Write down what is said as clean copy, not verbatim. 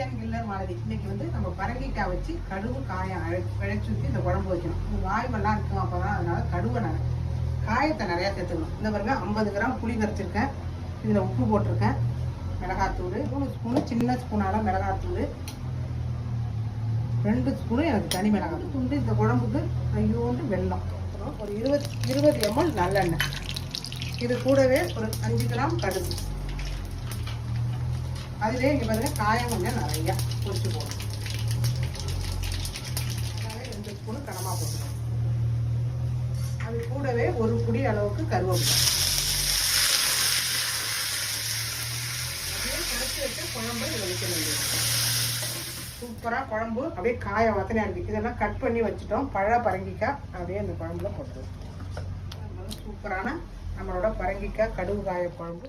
Kitchen killer மாதிரி. இன்னைக்கு வந்து நம்ம பரங்கிக்காய் வச்சு கடுகு காயம் விளைச்சி ஊற்றி இந்த குழம்பு வைக்கணும். வாய்மெல்லாம் இருக்கும் அப்போதான். அதனால கடுவை காயத்தை நிறையா சேர்த்துக்கணும். இந்த பாருங்க 50 கிராம் புளி கரைச்சிருக்கேன். இதில் உப்பு போட்டிருக்கேன். மிளகாத்தூள் 3 ஸ்பூனு, சின்ன ஸ்பூனால மிளகாத்தூள் 2 ஸ்பூனு எனக்கு தனி மிளகாத்தூள் துண்டு. இந்த குழம்புக்கு ஐயோண்டு வெல்லம், ஒரு 20 ml நல்லெண்ணெய். இது கூடவே ஒரு 5 கிராம் கடுகு. அதிலே இங்கே பாருங்க காயம் கொஞ்சம் நிறையா பொரிச்சு போடணும். 2 ஸ்பூனு கனமாக போட்டுக்கணும். அது கூடவே ஒரு புடி அளவுக்கு கருவேப்பிலை. அப்படியே கரைச்சி வச்ச குழம்பு இதை வைக்க வேண்டியது. சூப்பராக குழம்பு அப்படியே காய வத்தனையாக இருக்குது. இதெல்லாம் கட் பண்ணி வச்சுட்டோம். பரங்கிக்காய் அப்படியே அந்த குழம்புல போட்டுருவோம். சூப்பரான நம்மளோட பரங்கிக்காய் கடுகு காய குழம்பு.